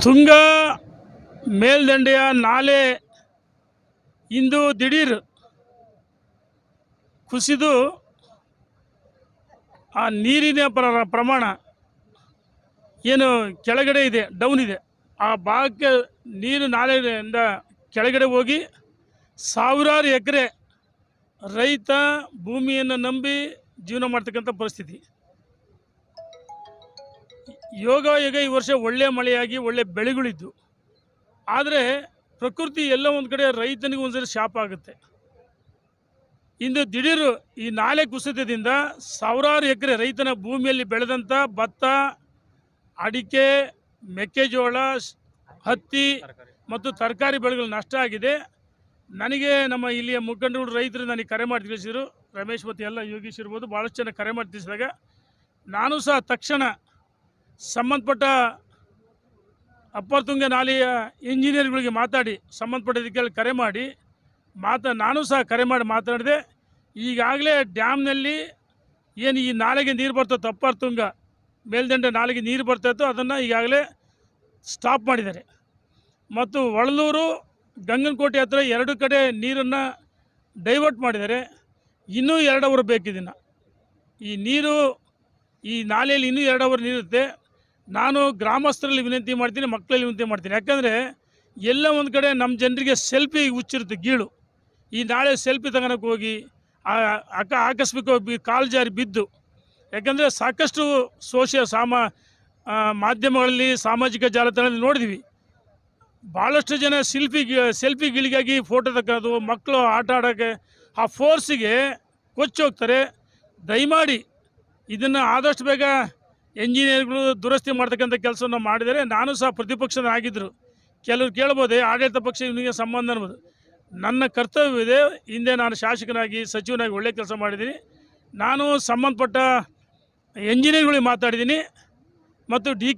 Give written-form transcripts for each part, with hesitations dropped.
ತುಂಗಾ ಮೇಲ್ದಂಡೆಯ ನಾಲೆ ಇಂದು ದಿಢೀರ್ ಕುಸಿದು ಆ ನೀರಿನ ಪ್ರಮಾಣ ಏನು ಕೆಳಗಡೆ ಇದೆ, ಡೌನ್ ಇದೆ, ಆ ಭಾಗಕ್ಕೆ ನೀರು ನಾಲೆಯಿಂದ ಕೆಳಗಡೆ ಹೋಗಿ ಸಾವಿರಾರು ಎಕರೆ ರೈತ ಭೂಮಿಯನ್ನು ನಂಬಿ ಜೀವನ ಮಾಡ್ತಕ್ಕಂಥ ಪರಿಸ್ಥಿತಿ. ಯೋಗ ಈ ವರ್ಷ ಒಳ್ಳೆ ಮಳೆಯಾಗಿ ಒಳ್ಳೆ ಬೆಳೆಗಳಿದ್ದು, ಆದರೆ ಪ್ರಕೃತಿ ಎಲ್ಲ ಒಂದು ಕಡೆ ರೈತನಿಗೆ ಒಂದ್ಸರಿ ಶಾಪ ಆಗುತ್ತೆ. ಇಂದು ದಿಢೀರು ಈ ನಾಲೆ ಕುಸಿತದಿಂದ ಸಾವಿರಾರು ಎಕರೆ ರೈತನ ಭೂಮಿಯಲ್ಲಿ ಬೆಳೆದಂಥ ಭತ್ತ, ಅಡಿಕೆ, ಮೆಕ್ಕೆಜೋಳ, ಹತ್ತಿ ಮತ್ತು ತರಕಾರಿ ಬೆಳೆಗಳು ನಷ್ಟ ಆಗಿದೆ. ನನಗೆ ನಮ್ಮ ಇಲ್ಲಿಯ ಮುಖಂಡರು ರೈತರು ನನಗೆ ಕರೆ ಮಾಡಿ ತಿಳಿಸಿದರು. ರಮೇಶ್ ಮತ್ತು ಎಲ್ಲ ಯೋಗೀಶ್ ಇರ್ಬೋದು, ಭಾಳಷ್ಟು ಜನ ಕರೆ ಮಾಡಿ ತಿಳಿಸಿದಾಗ ನಾನು ಸಹ ತಕ್ಷಣ ಸಂಬಂಧಪಟ್ಟ ಅಪ್ಪರ್ ತುಂಗಾ ನಾಲೆಯ ಇಂಜಿನಿಯರ್ಗಳಿಗೆ ಮಾತಾಡಿ ಸಂಬಂಧಪಟ್ಟಿದ್ದಕ್ಕೆ ಕರೆ ಮಾಡಿ ನಾನು ಸಹ ಕರೆ ಮಾಡಿ ಮಾತಾಡಿದೆ. ಈಗಾಗಲೇ ಡ್ಯಾಮ್ನಲ್ಲಿ ಏನು ಈ ನಾಲೆಗೆ ನೀರು ಬರ್ತೈತೆ, ಅಪ್ಪರ್ ತುಂಗಾ ಮೇಲ್ದಂಡೆ ನಾಲೆಗೆ ನೀರು ಬರ್ತಾಯಿತ್ತು, ಅದನ್ನು ಈಗಾಗಲೇ ಸ್ಟಾಪ್ ಮಾಡಿದ್ದಾರೆ. ಮತ್ತು ಒಳಲೂರು ಗಂಗನಕೋಟೆ ಹತ್ರ 2 ಕಡೆ ನೀರನ್ನು ಡೈವರ್ಟ್ ಮಾಡಿದ್ದಾರೆ. ಇನ್ನೂ 2 ಅವರ್ ಬೇಕಿದನ್ನು ಈ ನೀರು ಈ ನಾಲೆಯಲ್ಲಿ ಇನ್ನೂ 2 ಅವರ್ ನೀರಿರುತ್ತೆ. ನಾನು ಗ್ರಾಮಸ್ಥರಲ್ಲಿ ವಿನಂತಿ ಮಾಡ್ತೀನಿ, ಮಕ್ಕಳಲ್ಲಿ ವಿನಂತಿ ಮಾಡ್ತೀನಿ. ಯಾಕಂದರೆ ಎಲ್ಲ ಒಂದು ಕಡೆ ನಮ್ಮ ಜನರಿಗೆ ಸೆಲ್ಫಿ ಹುಚ್ಚಿರುತ್ತೆ, ಗೀಳು. ಈ ನಾಳೆ ಸೆಲ್ಫಿ ತಗೊಳಕ್ಕೆ ಹೋಗಿ ಆಕಸ್ಮಿಕವಾಗಿ ಕಾಲು ಜಾರಿ ಬಿದ್ದು, ಯಾಕಂದರೆ ಸಾಕಷ್ಟು ಮಾಧ್ಯಮಗಳಲ್ಲಿ ಸಾಮಾಜಿಕ ಜಾಲತಾಣದಲ್ಲಿ ನೋಡಿದ್ವಿ, ಭಾಳಷ್ಟು ಜನ ಸೆಲ್ಫಿಗಳಿಗಾಗಿ ಫೋಟೋ ತಗೊಳ್ಳೋದು, ಮಕ್ಕಳು ಆಟ ಆಡೋಕ್ಕೆ ಆ ಫೋರ್ಸಿಗೆ ಕೊಚ್ಚೋಗ್ತಾರೆ. ದಯಮಾಡಿ ಇದನ್ನು ಆದಷ್ಟು ಬೇಗ ಎಂಜಿನಿಯರ್ಗಳು ದುರಸ್ತಿ ಮಾಡ್ತಕ್ಕಂಥ ಕೆಲಸವನ್ನು ಮಾಡಿದರೆ. ನಾನು ಸಹ ಪ್ರತಿಪಕ್ಷನಾಗಿದ್ದರು, ಕೆಲವರು ಕೇಳ್ಬೋದೆ ಆಡಳಿತ ಪಕ್ಷ ಇವನಿಗೆ ಸಂಬಂಧ ಅನ್ಬೋದು. ನನ್ನ ಕರ್ತವ್ಯವಿದೆ. ಹಿಂದೆ ನಾನು ಶಾಸಕನಾಗಿ ಸಚಿವನಾಗಿ ಒಳ್ಳೆ ಕೆಲಸ ಮಾಡಿದ್ದೀನಿ. ನಾನು ಸಂಬಂಧಪಟ್ಟ ಎಂಜಿನಿಯರ್ಗಳಿಗೆ ಮಾತಾಡಿದ್ದೀನಿ ಮತ್ತು ಡಿ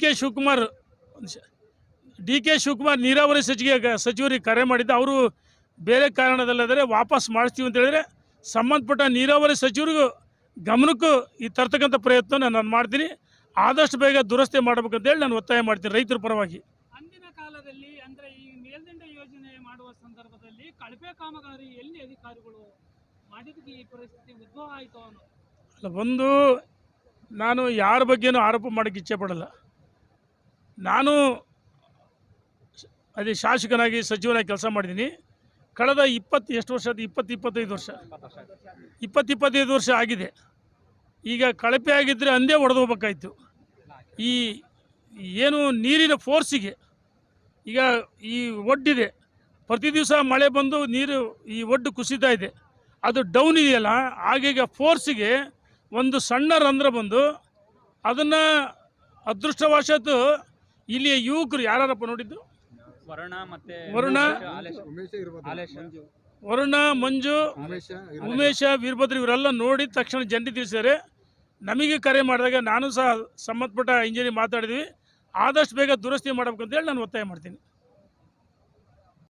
ಕೆ ಶಿವಕುಮಾರ್ ನೀರಾವರಿ ಸಚಿವರಿಗೆ ಕರೆ ಮಾಡಿದ್ದೆ. ಅವರು ಬೇರೆ ಕಾರಣದಲ್ಲದರೆ ವಾಪಸ್ ಮಾಡಿಸ್ತೀವಿ ಅಂತ ಹೇಳಿದರೆ ಸಂಬಂಧಪಟ್ಟ ನೀರಾವರಿ ಸಚಿವರಿಗೂ ಗಮನಕ್ಕೂ ಈ ತರ್ತಕ್ಕಂಥ ಪ್ರಯತ್ನ ನಾನು ಮಾಡ್ತೀನಿ. ಆದಷ್ಟು ಬೇಗ ದುರಸ್ತಿ ಮಾಡಬೇಕಂತೇಳಿ ನಾನು ಒತ್ತಾಯ ಮಾಡ್ತೀನಿ ರೈತರ ಪರವಾಗಿ. ಅಂದಿನ ಕಾಲದಲ್ಲಿ ಅಂದರೆ ಈ ಮೇಲ್ದಂಡೆ ಯೋಜನೆ ಮಾಡುವ ಸಂದರ್ಭದಲ್ಲಿ ಕಳಪೆ ಕಾಮಗಾರಿ ಎಲ್ಲಿ ಅಧಿಕಾರಿಗಳು ಮಾಡಿದ್ದಕ್ಕೆ ಈ ಪರಿಸ್ಥಿತಿ ಉದ್ಭವ ಆಯಿತು ಅನ್ನೋ ಅಲ್ಲ, ಒಂದು ನಾನು ಯಾರ ಬಗ್ಗೆನೂ ಆರೋಪ ಮಾಡೋಕ್ಕೆ ಇಚ್ಛೆ ಪಡಲ್ಲ. ನಾನು ಅದೇ ಶಾಸಕನಾಗಿ ಸಚಿವನಾಗಿ ಕೆಲಸ ಮಾಡಿದ್ದೀನಿ. ಕಳೆದ 25 ವರ್ಷ ಆಗಿದೆ. ಈಗ ಕಳಪೆ ಆಗಿದ್ದರೆ ಅಂದೇ ಹೊಡೆದು ಹೋಗ್ಬೇಕಾಯ್ತು. ಈ ಏನು ನೀರಿನ ಫೋರ್ಸಿಗೆ ಈಗ ಈ ಒಡ್ಡಿದೆ, ಪ್ರತಿ ದಿವಸ ಮಳೆ ಬಂದು ನೀರು ಈ ಒಡ್ಡು ಕುಸಿತಾ ಇದೆ, ಅದು ಡೌನ್ ಇದೆಯಲ್ಲ, ಆಗೀಗ ಫೋರ್ಸಿಗೆ ಒಂದು ಸಣ್ಣ ರಂಧ್ರ ಬಂದು ಅದನ್ನು ಅದೃಷ್ಟವಶಾತ್ ಇಲ್ಲಿಯ ಯುವಕರು ಯಾರಪ್ಪ ನೋಡಿದ್ದು, ವರುಣ, ಮಂಜು, ಉಮೇಶ, ವೀರಭದ್ರ ಇವರೆಲ್ಲ ನೋಡಿ ತಕ್ಷಣ ಜಂಟಿ ತಿಳಿಸಿದ್ದಾರೆ. ನಮಗೆ ಕರೆ ಮಾಡಿದಾಗ ನಾನು ಸಹ ಸಂಬಂಧಪಟ್ಟ ಇಂಜಿನಿಯರ್ ಮಾತಾಡಿದ್ವಿ. ಆದಷ್ಟು ಬೇಗ ದುರಸ್ತಿ ಮಾಡಬೇಕಂತೇಳಿ ನಾನು ಒತ್ತಾಯ ಮಾಡ್ತೀನಿ.